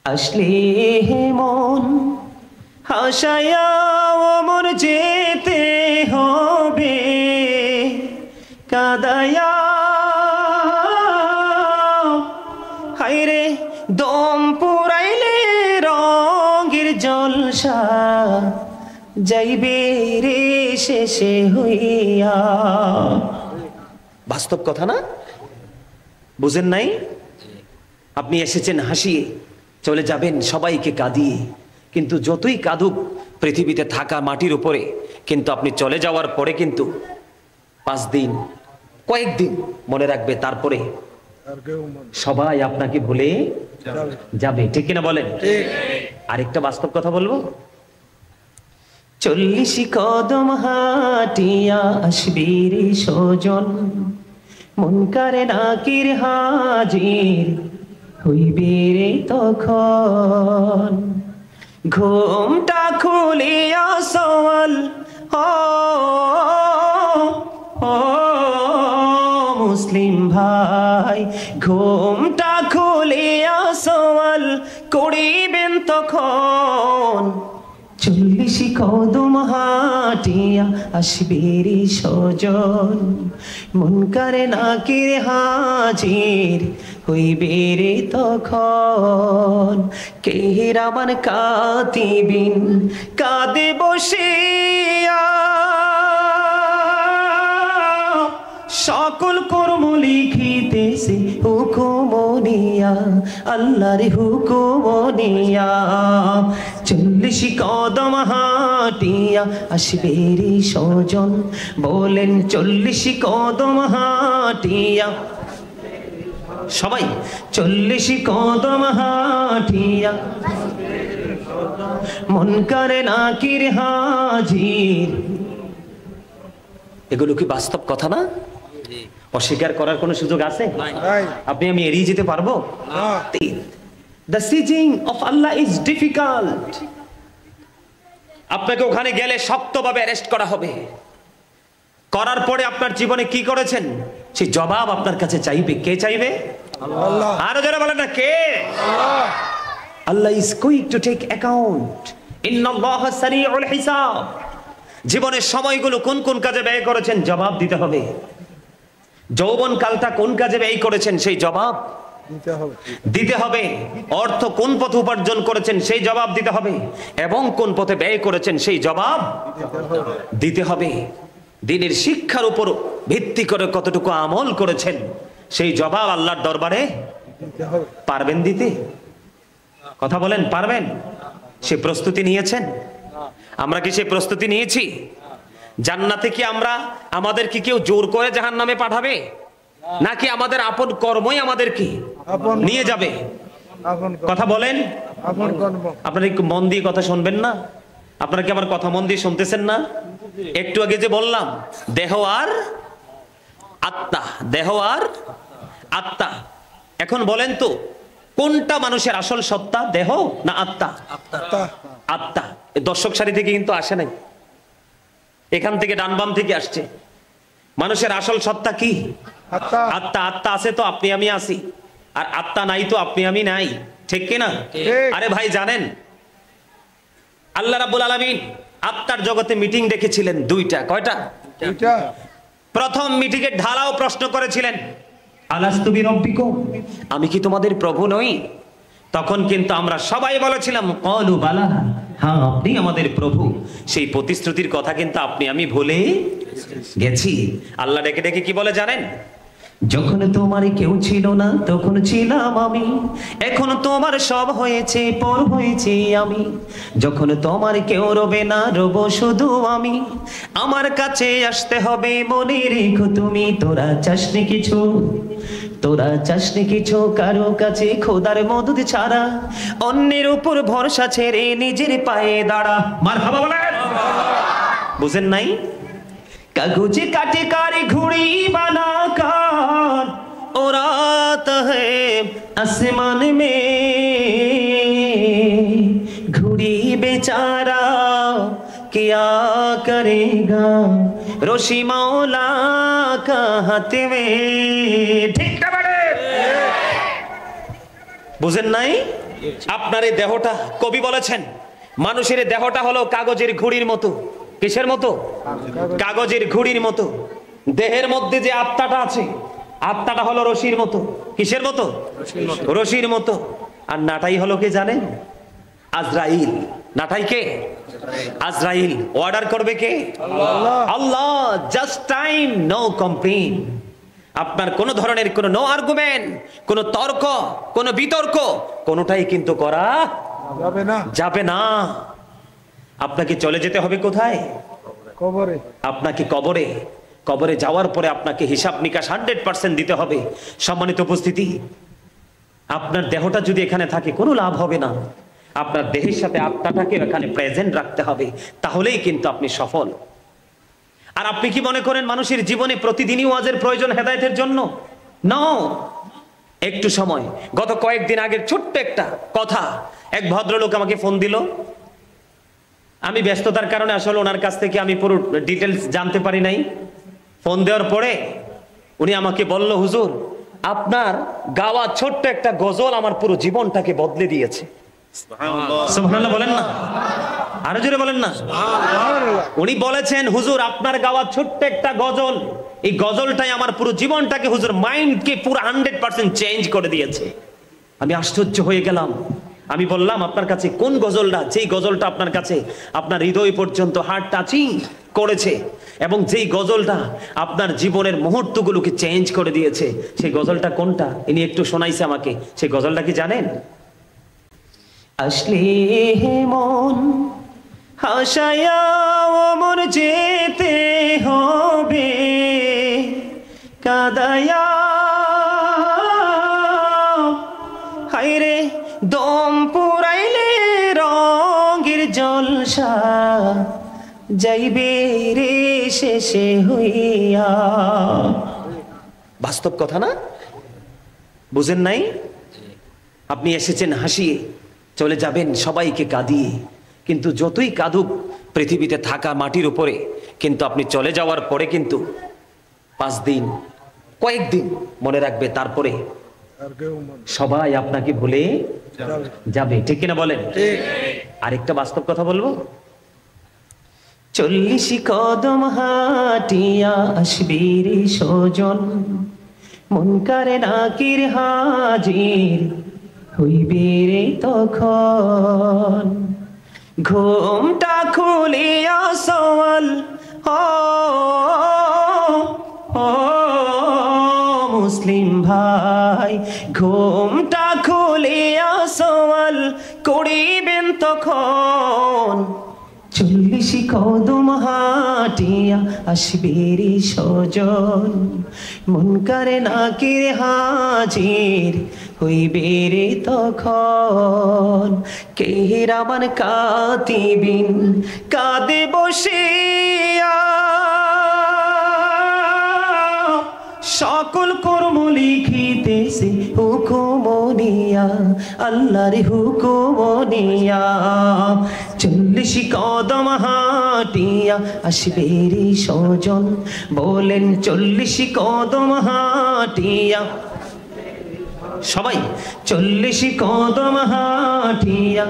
আসলে মন হাসায়া অমর যেতে হবে, কাদায়া হায়রে দম পুরাইলে রঙের জলসা যাইবে রে শেষে হইয়া। বাস্তব কথা না? বুঝেন নাই? আপনি এসেছেন হাসিয়ে, চলে যাবেন সবাইকে কাঁদিয়ে, কিন্তু যতই কাঁদুক পৃথিবীতে থাকা মাটির উপরে, কিন্তু আপনি চলে যাওয়ার পরে কিন্তু 5 দিন কয়েকদিন মনে রাখবে, তারপরে সবাই আপনাকে ভুলে যাবে। ঠিক কিনা বলেন? আরেকটা বাস্তব কথা বলবো, 40 কদম হাটিয়া আসবি রে সজন, মুনকারে নাকির হাজির হইবে রে তখন। ঘুমটা খুলিয়া সওয়াল ও মুসলিম ভাই, ঘুমটা খুলিয়া সওয়াল করিবেন তখন। 40 কদম হাটিয়া আসবে রে সজন, মুনকারে নাকির হাজির হইবে রে তখন। কিরামান কাতিবিন কাঁদে বসিয়া, সকল কর্ম লিখিতেছে হুকুমনিয়া, আল্লাহর হুকুমনিয়া। 40 কদম হাটিয়া আসবে রে সজন, বলেন 40 কদম হাটিয়া সবাই, 40 কদম হাটিয়া মুনকারে নাকির হাজির। এগুলো কি বাস্তব কথা না? অস্বীকার করার কোনো সুযোগ আছে? আপনি আমি এড়িয়ে যেতে পারবো? The sieging of Allah is difficult. আপনাকে ওখানে গেলে শক্তভাবে অ্যারেস্ট করা হবে। করার পরে আপনার জীবনে কি করেছেন সেই জবাব আপনার কাছে চাইবে। কে চাইবে? আল্লাহ। আরো যারা বলেন না, কে? আল্লাহ। আল্লাহ is quick to take account. ইন্নাল্লাহা সারিউল হিসাব। জীবনের সময়গুলো কোন কোন কাজে ব্যয় করেছেন জবাব দিতে হবে। যৌবন কালটা কোন কাজে ব্যয় করেছেন সেই জবাব দিতে হবে। অর্থ কোন পথে উপার্জন করেছেন সেই জবাব দিতে হবে, এবং কোন পথে ব্যয় করেছেন সেই জবাব দিতে হবে। দিনের শিক্ষার উপর ভিত্তি করে কতটুকু আমল করেছেন সেই জবাব আল্লাহর দরবারে পারবেন দিতে? কথা বলেন, পারবেন? সে প্রস্তুতি নিয়েছেন? আমরা কি সেই প্রস্তুতি নিয়েছি? জান্নাতে কি আমাদের কি কেউ জোর করে জাহান্নামে পাঠাবে, নাকি আমাদের আপন কর্মই আমাদের কি নিয়ে যাবে? কথা বলেন। আপনারা একটু মন দিয়ে কথা শুনবেন না? আপনারা কি আমার কথা মন দিয়ে শুনতেছেন না? একটু আগে যে বললাম দেহ আর আত্মা, দেহ আর আত্মা। এখন বলেন তো কোনটা মানুষের আসল সত্তা, দেহ না আত্মা? আত্মা। দর্শক সারি থেকে কিন্তু আসে নাই, এখান থেকে ডান বাম থেকে আসছে। মানুষের আসল সত্তা কি? আত্মা। আত্মা আছে তো আপনি আমি আছি, আর আত্মা নাই তো আপনি আমি নাই। ঠিক কিনা? আরে ভাই জানেন আল্লাহ রাব্বুল আলামিন আত্মার জগতে মিটিং ডেকেছিলেন দুইটা। কয়টা? দুইটা। প্রথম মিটিংয়ে ঢালাও প্রশ্ন করেছিলেন, আলাস্তু বিরাব্বিকুম, আমি কি তোমাদের প্রভু নই? তখন কিন্তু আমরা সবাই বলেছিলাম ক্বালু বালা, হ্যাঁ আপনি আমাদের প্রভু। সেই প্রতিশ্রুতির কথা কিন্তু আপনি আমি ভুলে গেছি। আল্লাহ ডেকে ডেকে কি বলে জানেন? যখন তোমার কেউ ছিল না তখন ছিলাম আমি, এখন তোমার সব হয়েছে পর হয়েছি আমি। যখন তোমার কেউ রবে না রব শুধু আমি, আমার কাছে আসতে হবে মনে রেখো তুমি। তোরা চাসনি কিছু, তোরা চাসনি কিছু কারো কাছে খোদার মদদ ছাড়া, অন্যের উপর ভরসা ছেড়ে নিজের পায়ে দাঁড়া। মারহাবা বলেন। বুঝেন নাই? কাগজে কাটে কারে ঘুড়ি বানা কার, उड़ाता है आसमान में, घुड़ी बेचारा क्या करेगा रोशी मौला का हाथ में। ठीक ना बड़े? बुझेन नाई? আপনার এই দেহটা, কবি বলেছেন মানুষের এই দেহটা হলো কাগজের ঘুড়ির মতো। কিসের মতো? কাগজের ঘুড়ির মতো। দেহের মধ্যে যে আত্মাটা আছে, আত্মাটা হলো রশির মতো। কিসের মতো? রশির মতো। আর নাটাই হলো কে জানেন? আজরাইল। নাটাই কে? আজরাইল। অর্ডার করবে কে? Allah. Just time, no complain. আপনার কোন ধরনের কোন নো আর্গুমেন্ট, কোন তর্ক, কোন বিতর্ক, কোনটাই কিন্তু করা যাবে না। আপনাকে চলে যেতে হবে কোথায়? কবরে। আপনাকে কবরে। কবরে যাওয়ার পরে আপনাকে হিসাব নিকাশ 100% দিতে হবে। সম্মানিত উপস্থিতি, আপনার দেহটা যদি এখানে থাকে কোনো লাভ হবে না। আপনার দেহের সাথে আত্মাটাকে এখানে প্রেজেন্ট রাখতে হবে, তাহলেই কিন্তু আপনি সফল। আর আপনি কি মনে করেন মানুষের জীবনে প্রতিদিনই ওয়াজের প্রয়োজন হেদায়েতের জন্য? নো। একটু সময়, গত কয়েকদিন আগের ছোট্ট একটা কথা, এক ভদ্রলোক আমাকে ফোন দিল। আমি ব্যস্ততার কারণে আসলে ওনার কাছ থেকে আমি পুরো ডিটেলস জানতে পারি নাই। ফোন দেওয়ার পরে উনি আমাকে বলল, হুজুর আপনার গাওয়া ছোট্ট একটা গজল আমার পুরো জীবনটাকে বদলে দিয়েছে। সুবহানাল্লাহ বলেন না, আরো জোরে বলেন না। উনি বলেছেন, হুজুর আপনার গাওয়া ছোট্ট একটা গজল, এই গজলটাই আমার পুরো জীবনটাকে, হুজুর মাইন্ডকে পুরো 100% চেঞ্জ করে দিয়েছে। আমি আশ্চর্য হয়ে গেলাম। আমি বললাম, আপনার কাছে কোন গজলটা, যেই গজলটা আপনার কাছে আপনার হৃদয় পর্যন্ত হার্ট টাচিং করেছে, এবং যেই গজলটা আপনার জীবনের মুহূর্তগুলোকে চেঞ্জ করে দিয়েছে, সেই গজলটা কোনটা? ইনি একটু শোনাইছে আমাকে। সেই গজলটা কি জানেন? আসলে মন হাসায়া অমর যেতে হবে, কাদায়া হায়রে দম পুরাইলে রঙের জলসা যাইবে রে শেষে হইয়া। বাস্তব কথা না? বুঝেন নাই? আপনি এসেছেন হাসিয়ে, চলে যাবেন সবাইকে কাঁদিয়ে। কিন্তু যতই কাঁদুক পৃথিবীতে থাকা মাটির উপরে, কিন্তু আপনি চলে যাওয়ার পরে কিন্তু 5 দিন, কয়েকদিন মনে রাখবে, তারপরে সবাই আপনাকে ভুলে যাবে। ঠিক কিনা বলেন? আরেকটা বাস্তব কথা বলবো। 40 কদম হাটিয়া আসবি রে সজন, মুনকারে নাকির হাজির হইবে রে তখন। ঘুমটা খুলিয়া সওয়াল ও মুসলিম ভাই, ঘুমটা খুলিয়া সওয়াল করিবেন তখন। 40 কদম হাটিয়া আসবে রে সজন, মুনকারে নাকির হাজির হইবে রে তখন। কেরামান কাতিবিন কাঁদে বসিয়া, সকল কর্ম লিখিতেছে হুকুম নিয়া, আল্লাহর হুকুম নিয়া। 40 কদম হাটিয়া আসবে রে সজন, বলেন 40 কদম হাটিয়া সবাই, 40 কদম হাটিয়া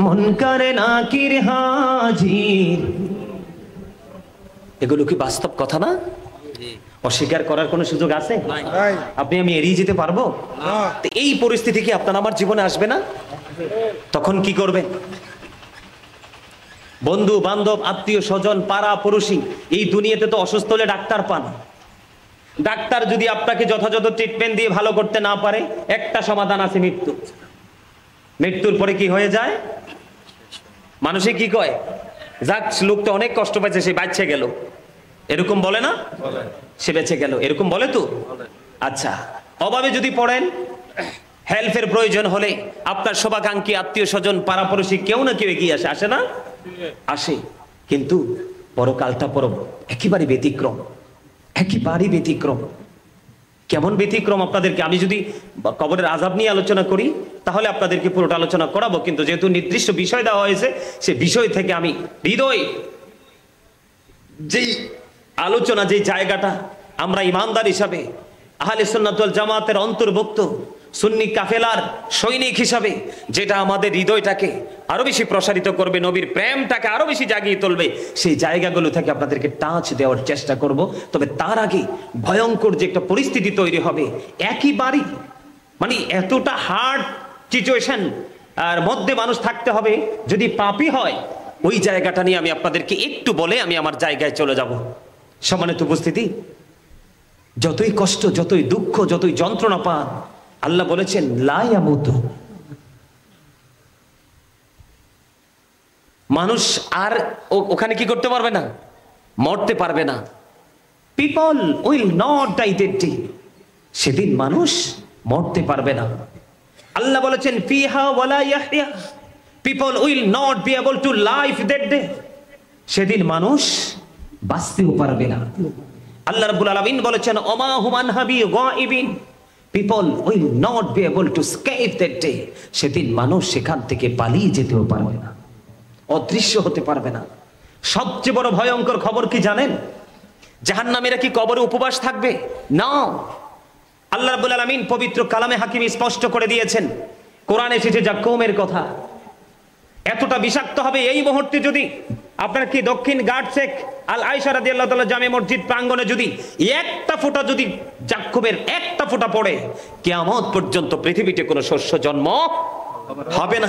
মুনকারে নাকির হাজির। এগুলো কি বাস্তব কথা না? অস্বীকার করার কোনো সুযোগ আছে? আপনি আমি এড়িয়ে যেতে পারবো? এই পরিস্থিতি কি আপনার আমার জীবনে আসবে না? তখন কি করবেন? বন্ধু বান্ধব, আত্মীয় স্বজন, পাড়া পড়োশি, এই দুনিয়াতে তো অসুস্থ হলে ডাক্তার পান। ডাক্তার যদি আপনাকে যথাযথ ট্রিটমেন্ট দিয়ে ভালো করতে না পারে, একটা সমাধান আছে, মৃত্যু। মৃত্যুর পরে কি হয়ে যায়? মানুষে কি কয়, যাক লোকটা অনেক কষ্ট পাইছে, সে বাঁচে গেল, এরকম বলে না? সে বেঁচে গেল, এরকম বলে তো? আচ্ছা, অভাবে যদি পড়েন, হেল্পের প্রয়োজন হলে আপনার শুভাকাঙ্ক্ষী আত্মীয় স্বজন পাড়াপড়শি কেউ না কেউ এগিয়ে আসে, আসে না? আসে। কিন্তু পরকালটা একেবারে ব্যতিক্রম, একেবারে ব্যতিক্রম। কেমন ব্যতিক্রম আপনাদেরকে আমি যদি কবরের আযাব নিয়ে আলোচনা করি তাহলে আপনাদেরকে পুরোটা আলোচনা করাবো, কিন্তু যেহেতু নির্দিষ্ট বিষয় দেওয়া হয়েছে, সে বিষয় থেকে আমি হৃদয় যেই আলোচনা, যেই জায়গাটা আমরা ইমানদার হিসাবে আহলে সুন্নাত ওয়াল জামাতের অন্তর্ভুক্ত সুন্নি কাফেলার সৈনিক হিসাবে, যেটা আমাদের হৃদয়টাকে আরো বেশি প্রসারিত করবে, নবীর প্রেমটাকে আরো বেশি জাগিয়ে তুলবে, সেই জায়গাগুলো থেকে আপনাদেরকে টাচ দেওয়ার চেষ্টা করব। তবে তার আগে ভয়ঙ্কর যে একটা পরিস্থিতি তৈরি হবে, একই বাড়ি, মানে এতটা হার্ড সিচুয়েশন আর মধ্যে মানুষ থাকতে হবে, যদি পাপী হয়, ওই জায়গাটা নিয়ে আমি আপনাদেরকে একটু বলে আমি আমার জায়গায় চলে যাব। সম্মানিত উপস্থিতি, যতই কষ্ট, যতই দুঃখ, যতই যন্ত্রণা পান, আল্লাহ বলেছেন লা ইয়ামুতু, মানুষ আর ওখানে কি করতে পারবে না, মরতে পারবে না। People will not die that day, সেদিন মানুষ মরতে পারবে না। আল্লাহ বলেছেন ফিহা ওয়ালা ইয়াহইয়া, people will not be able to live that day, সেদিন মানুষ বাঁচতেও পারবে না। আল্লাহ রাব্বুল আলামিন বলেছেন ওমা হুম আনহা বিগাইবিন, people will not be able to escape that day, সেদিন মানুষ সেখান থেকে পালিয়ে যেতেও পারবে না, অদৃশ্য হতে পারবে না। সবচেয়ে বড় ভয়ঙ্কর খবর কি জানেন? জাহান্নামীরা কি কবরে উপবাস থাকবে? না। আল্লাহ রাব্বুল আলামিন পবিত্র কালামে হাকিম স্পষ্ট করে দিয়েছেন, কোরআনে এসেছে জাক্কুমের কথা, এতটা বিষাক্ত হবে এই মুহূর্তে যদি আপনার কি দক্ষিণ ঘাট শেখ আল আয়েশা রাদিয়াল্লাহু তাআলা জামে মসজিদ প্রাঙ্গণে যদি একটা ফোঁটা যদি জাক্কুমের একটা ফোঁটা পড়ে, কিয়ামত পর্যন্ত পৃথিবীতে কোনো শস্য জন্ম হবে না।